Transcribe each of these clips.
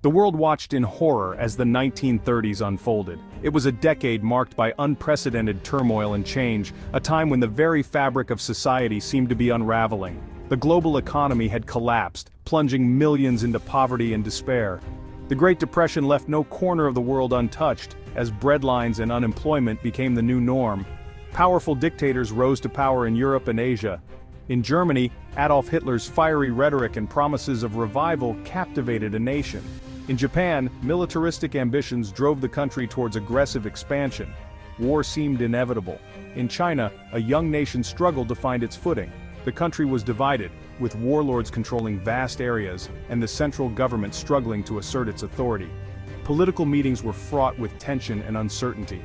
The world watched in horror as the 1930s unfolded. It was a decade marked by unprecedented turmoil and change, a time when the very fabric of society seemed to be unraveling. The global economy had collapsed, plunging millions into poverty and despair. The Great Depression left no corner of the world untouched, as breadlines and unemployment became the new norm. Powerful dictators rose to power in Europe and Asia. In Germany, Adolf Hitler's fiery rhetoric and promises of revival captivated a nation. In Japan, militaristic ambitions drove the country towards aggressive expansion. War seemed inevitable. In China, a young nation struggled to find its footing. The country was divided, with warlords controlling vast areas, and the central government struggling to assert its authority. Political meetings were fraught with tension and uncertainty.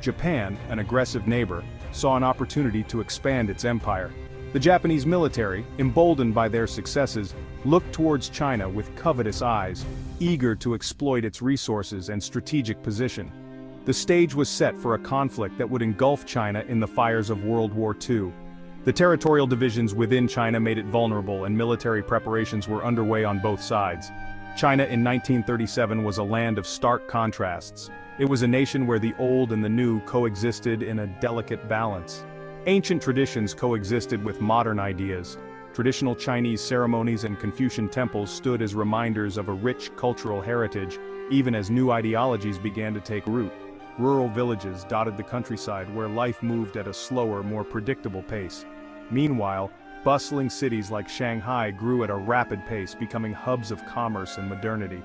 Japan, an aggressive neighbor, saw an opportunity to expand its empire. The Japanese military, emboldened by their successes, looked towards China with covetous eyes, eager to exploit its resources and strategic position. The stage was set for a conflict that would engulf China in the fires of World War II. The territorial divisions within China made it vulnerable, and military preparations were underway on both sides. China in 1937 was a land of stark contrasts. It was a nation where the old and the new coexisted in a delicate balance. Ancient traditions coexisted with modern ideas. Traditional Chinese ceremonies and Confucian temples stood as reminders of a rich cultural heritage, even as new ideologies began to take root. Rural villages dotted the countryside where life moved at a slower, more predictable pace. Meanwhile, bustling cities like Shanghai grew at a rapid pace, becoming hubs of commerce and modernity.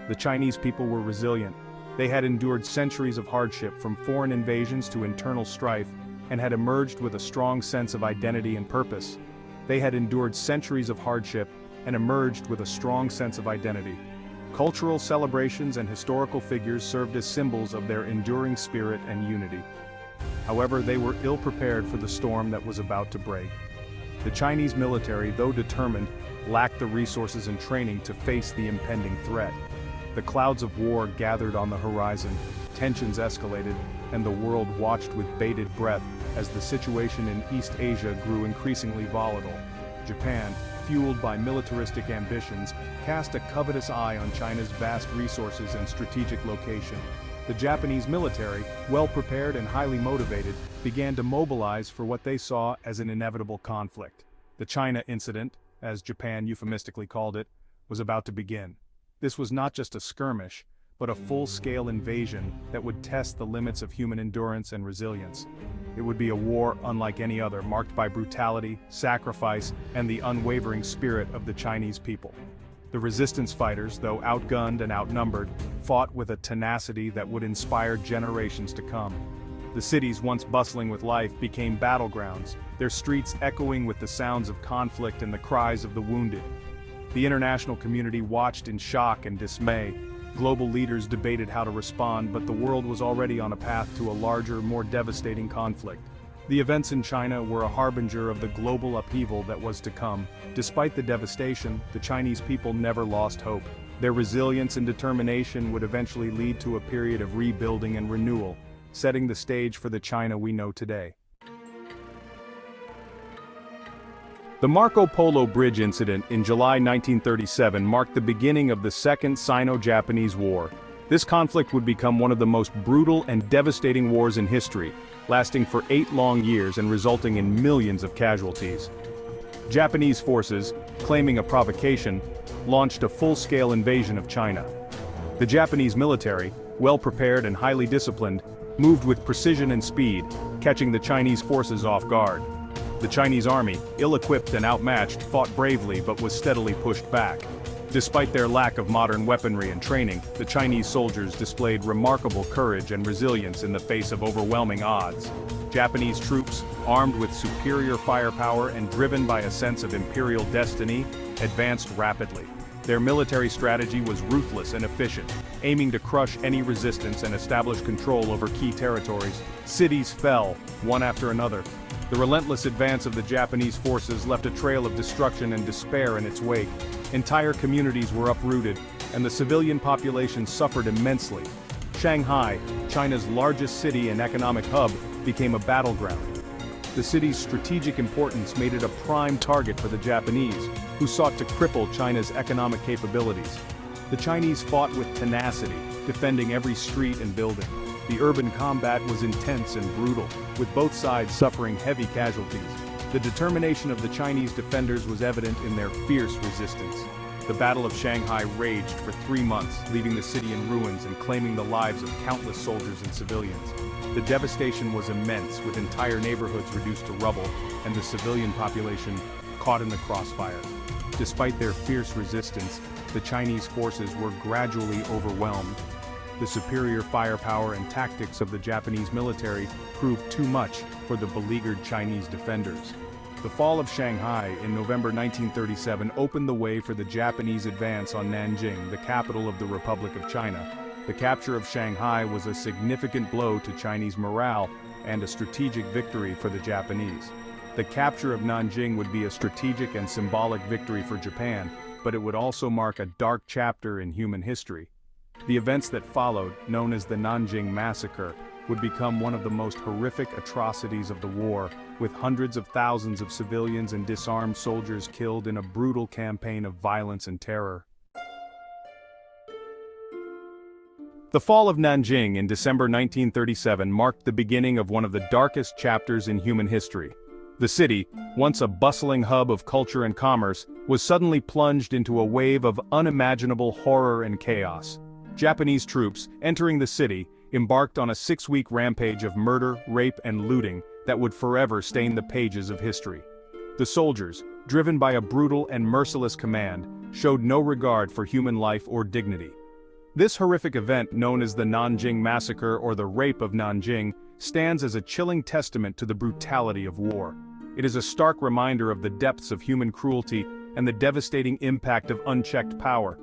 The Chinese people were resilient. They had endured centuries of hardship, from foreign invasions to internal strife, and had emerged with a strong sense of identity and purpose. They had endured centuries of hardship and emerged with a strong sense of identity. Cultural celebrations and historical figures served as symbols of their enduring spirit and unity. However, they were ill-prepared for the storm that was about to break. The Chinese military, though determined, lacked the resources and training to face the impending threat. The clouds of war gathered on the horizon, tensions escalated, and the world watched with bated breath as the situation in East Asia grew increasingly volatile. Japan, fueled by militaristic ambitions, cast a covetous eye on China's vast resources and strategic location. The Japanese military, well prepared and highly motivated, began to mobilize for what they saw as an inevitable conflict. The China Incident, as Japan euphemistically called it, was about to begin. This was not just a skirmish, but a full-scale invasion that would test the limits of human endurance and resilience. It would be a war unlike any other, marked by brutality, sacrifice, and the unwavering spirit of the Chinese people. The resistance fighters, though outgunned and outnumbered, fought with a tenacity that would inspire generations to come. The cities, once bustling with life, became battlegrounds, their streets echoing with the sounds of conflict and the cries of the wounded. The international community watched in shock and dismay. Global leaders debated how to respond, but the world was already on a path to a larger, more devastating conflict. The events in China were a harbinger of the global upheaval that was to come. Despite the devastation, the Chinese people never lost hope. Their resilience and determination would eventually lead to a period of rebuilding and renewal, setting the stage for the China we know today. The Marco Polo Bridge incident in July 1937 marked the beginning of the Second Sino-Japanese War. This conflict would become one of the most brutal and devastating wars in history, lasting for 8 long years and resulting in millions of casualties. Japanese forces, claiming a provocation, launched a full-scale invasion of China. The Japanese military, well prepared and highly disciplined, moved with precision and speed, catching the Chinese forces off guard. The Chinese army, ill-equipped and outmatched, fought bravely but was steadily pushed back. Despite their lack of modern weaponry and training, the Chinese soldiers displayed remarkable courage and resilience in the face of overwhelming odds. Japanese troops, armed with superior firepower and driven by a sense of imperial destiny, advanced rapidly. Their military strategy was ruthless and efficient, aiming to crush any resistance and establish control over key territories. Cities fell, one after another. The relentless advance of the Japanese forces left a trail of destruction and despair in its wake. Entire communities were uprooted, and the civilian population suffered immensely. Shanghai, China's largest city and economic hub, became a battleground. The city's strategic importance made it a prime target for the Japanese, who sought to cripple China's economic capabilities. The Chinese fought with tenacity, defending every street and building. The urban combat was intense and brutal, with both sides suffering heavy casualties. The determination of the Chinese defenders was evident in their fierce resistance. The Battle of Shanghai raged for 3 months, leaving the city in ruins and claiming the lives of countless soldiers and civilians. The devastation was immense, with entire neighborhoods reduced to rubble, and the civilian population caught in the crossfire. Despite their fierce resistance, the Chinese forces were gradually overwhelmed. The superior firepower and tactics of the Japanese military proved too much for the beleaguered Chinese defenders. The fall of Shanghai in November 1937 opened the way for the Japanese advance on Nanjing, the capital of the Republic of China. The capture of Shanghai was a significant blow to Chinese morale and a strategic victory for the Japanese. The capture of Nanjing would be a strategic and symbolic victory for Japan, but it would also mark a dark chapter in human history. The events that followed, known as the Nanjing Massacre, would become one of the most horrific atrocities of the war, with hundreds of thousands of civilians and disarmed soldiers killed in a brutal campaign of violence and terror. The fall of Nanjing in December 1937 marked the beginning of one of the darkest chapters in human history. The city, once a bustling hub of culture and commerce, was suddenly plunged into a wave of unimaginable horror and chaos. Japanese troops, entering the city, embarked on a 6-week rampage of murder, rape, and looting that would forever stain the pages of history. The soldiers, driven by a brutal and merciless command, showed no regard for human life or dignity. This horrific event, known as the Nanjing Massacre or the Rape of Nanjing, stands as a chilling testament to the brutality of war. It is a stark reminder of the depths of human cruelty and the devastating impact of unchecked power.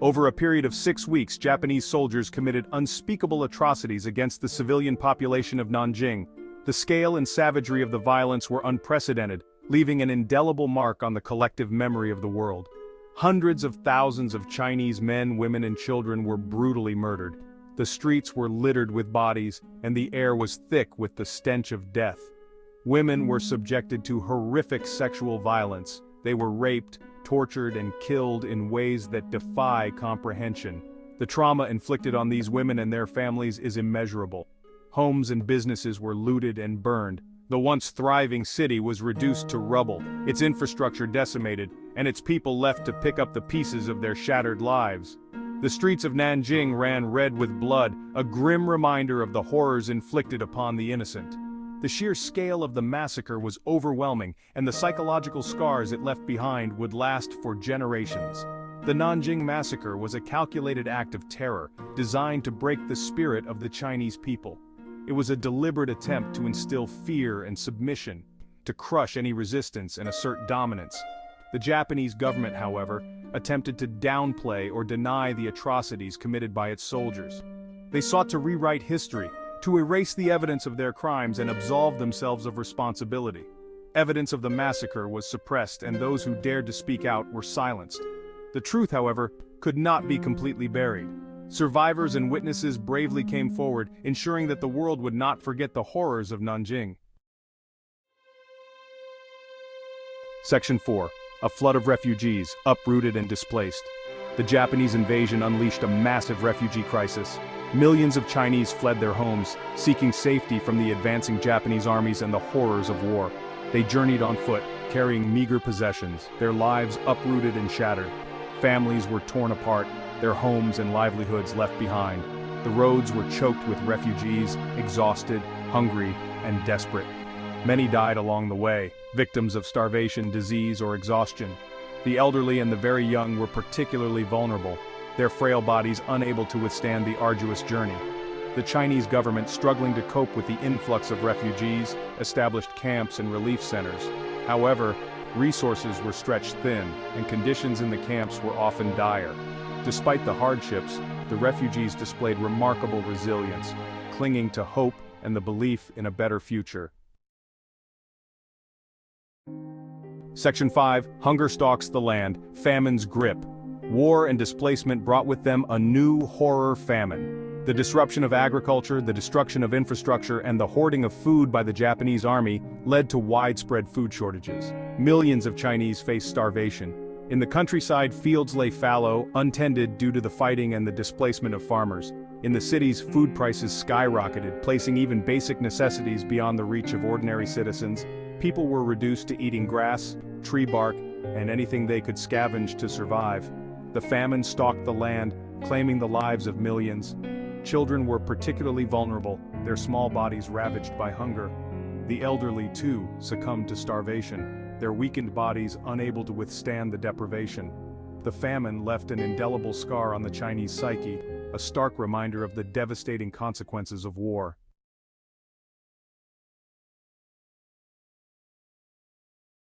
Over a period of 6 weeks, Japanese soldiers committed unspeakable atrocities against the civilian population of Nanjing. The scale and savagery of the violence were unprecedented, leaving an indelible mark on the collective memory of the world. Hundreds of thousands of Chinese men, women, and children were brutally murdered. The streets were littered with bodies, and the air was thick with the stench of death. Women were subjected to horrific sexual violence. They were raped, tortured, and killed in ways that defy comprehension. The trauma inflicted on these women and their families is immeasurable. Homes and businesses were looted and burned. The once thriving city was reduced to rubble, its infrastructure decimated, and its people left to pick up the pieces of their shattered lives. The streets of Nanjing ran red with blood, a grim reminder of the horrors inflicted upon the innocent. The sheer scale of the massacre was overwhelming, and the psychological scars it left behind would last for generations. The Nanjing Massacre was a calculated act of terror, designed to break the spirit of the Chinese people. It was a deliberate attempt to instill fear and submission, to crush any resistance and assert dominance. The Japanese government, however, attempted to downplay or deny the atrocities committed by its soldiers. They sought to rewrite history, to erase the evidence of their crimes and absolve themselves of responsibility. Evidence of the massacre was suppressed, and those who dared to speak out were silenced. The truth, however, could not be completely buried. Survivors and witnesses bravely came forward, ensuring that the world would not forget the horrors of Nanjing. Section 4. A flood of refugees, uprooted and displaced. The Japanese invasion unleashed a massive refugee crisis. Millions of Chinese fled their homes, seeking safety from the advancing Japanese armies and the horrors of war. They journeyed on foot, carrying meager possessions, their lives uprooted and shattered. Families were torn apart, their homes and livelihoods left behind. The roads were choked with refugees, exhausted, hungry, and desperate. Many died along the way, victims of starvation, disease, or exhaustion. The elderly and the very young were particularly vulnerable, their frail bodies unable to withstand the arduous journey. The Chinese government, struggling to cope with the influx of refugees, established camps and relief centers. However, resources were stretched thin, and conditions in the camps were often dire. Despite the hardships, the refugees displayed remarkable resilience, clinging to hope and the belief in a better future. Section 5. Hunger stalks the land, famine's grip. War and displacement brought with them a new horror famine. The disruption of agriculture, the destruction of infrastructure, and the hoarding of food by the Japanese army led to widespread food shortages. Millions of Chinese faced starvation. In the countryside, fields lay fallow, untended due to the fighting and the displacement of farmers. In the cities, food prices skyrocketed, placing even basic necessities beyond the reach of ordinary citizens. People were reduced to eating grass, tree bark, and anything they could scavenge to survive. The famine stalked the land, claiming the lives of millions. Children were particularly vulnerable, their small bodies ravaged by hunger. The elderly, too, succumbed to starvation, their weakened bodies unable to withstand the deprivation. The famine left an indelible scar on the Chinese psyche, a stark reminder of the devastating consequences of war.